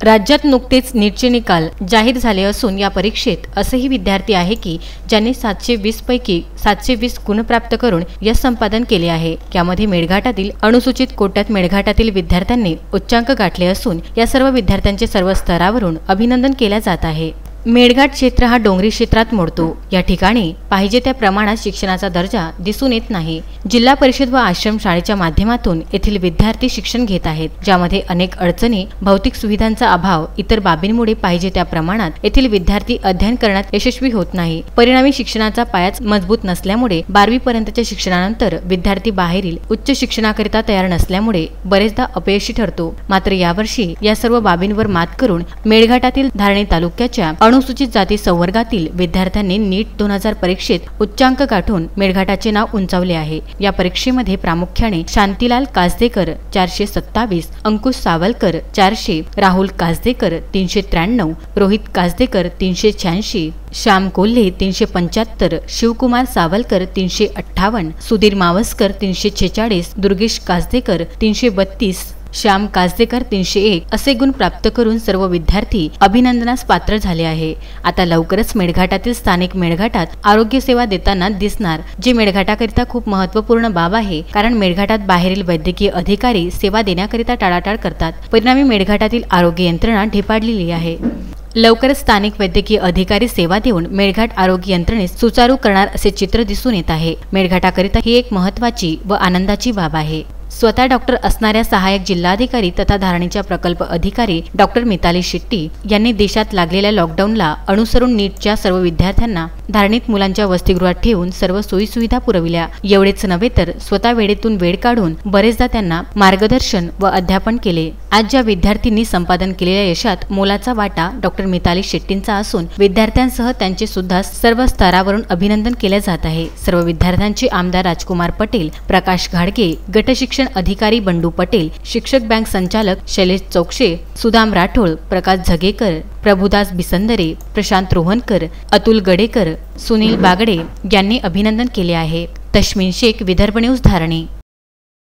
राज्यात नुकतेच नीटचे निकाल जाहीर झाले असून या परीक्षेत असेही विद्यार्थी आहे की ज्यांनी 720 पैकी 720 गुण प्राप्त करून यश संपादन केले आहे। यामध्ये मेळघाटातील अनुसूचित कोट्यात मेळघाटातील विद्यार्थ्यांनी उच्चांक गाठले असून या सर्व विद्यार्थ्यांचे सर्व स्तरावरून अभिनंदन केले जात आहे। मेळघाट क्षेत्र हा डोंगरी क्षेत्रात मोडतो। या ठिकाणी पाहिजे त्या प्रमाणात शिक्षणाचा दर्जा दिसून येत नाही। जिल्हा परिषद व आश्रम शाळेच्या माध्यमातून येथील विद्यार्थी शिक्षण घेत आहेत, ज्यामध्ये अनेक अडचणी, भौतिक सुविधांचा अभाव, इतर बाबींमुळे पाहिजे त्या प्रमाणात येथील विद्यार्थी अध्ययन करण्यात यशस्वी होत नाही। परिणामी शिक्षणाचा पायाच मजबूत नसल्यामुळे 12वी पर्यंतच्या शिक्षणानंतर विद्यार्थी बाहेरील उच्च शिक्षणाकरिता तयार नसल्यामुळे बरेचदा अपयशी ठरतो। मात्र यावर्षी या सर्व बाबींवर मात करून मेळघाटातील धारणी तालुक्याच्या अनुसूचित जाती संवर्गातील विद्यार्थ्यांनी नीट 2000 परीक्षेत उच्चांक गाठून मेळघाटाचे नाव उंचावले आहे। या परीक्षेमध्ये प्रामुख्याने शांतीलाल कासदेकर 427, अंकुश सावलकर 400, राहुल कासदेकर 393, रोहित कासदेकर 386, श्याम कोल्हे 375, शिवकुमार सावलकर 358, सुधीर मावस्कर 346, दुर्गेश कासदेकर 332, श्याम कासदेकर 301 असे गुण प्राप्त करून सर्व विद्यार्थी अभिनंदनास पात्र झाले आहे। आता लवकरच मेळघाटातील स्थानिक मेळघाटात आरोग्य सेवा देताना दिसणार, जे मेळघाटाकरिता खूप महत्त्वपूर्ण बाब आहे, कारण मेळघाटात बाहेरील वैद्यकीय अधिकारी सेवा देण्याकरिता टाळाटाळ करतात। परिणामी मेळघाटातील आरोग्य यंत्रणा ढेपाळलेली आहे। लवकरच स्थानिक वैद्यकीय अधिकारी सेवा देऊन मेळघाट आरोग्य यंत्रणेस सुचारू करणार असे चित्र दिसून येत आहे। मेळघाटाकरिता ही एक महत्त्वाची व आनंदाची बाब आहे। स्वतः डॉक्टर असणाऱ्या सहाय्यक जिल्हाधिकारी तथा धारणीच्या प्रकल्प अधिकारी डॉक्टर मिताली शेट्टी यांनी देशात लागलेल्या लॉकडाऊनला अनुसरून नीटच्या सर्व विद्यार्थ्यांना धारणीत मुलांच्या वसतिगृहात ठेवून सर्व सोयीसुविधा पुरविल्या। एवढेच नव्हे तर स्वतः वेळेतून वेळ काढून बरेचदा त्यांना मार्गदर्शन व अध्यापन केले। आज ज्या विद्यार्थ्यांनी संपादन केलेल्या यशात मोलाचा वाटा डॉक्टर मिताली शेट्टींचा असून विद्यार्थ्यांसह त्यांचे सुद्धा सर्व स्तरावरून अभिनंदन केले जात आहे। सर्व विद्यार्थ्यांचे आमदार राजकुमार पटेल, प्रकाश घाडगे, गट शिक्षण अधिकारी बंडू पटेल, शिक्षक बँक संचालक शैलेश चौकशे, सुदाम राठोड, प्रकाश झगेकर, प्रभुदास बिसंदरे, प्रशांत रोहनकर, अतुल गडेकर, सुनील बागडे यांनी अभिनंदन केले आहे। तश्मीन शेख, विदर्भ न्यूज, धारणी।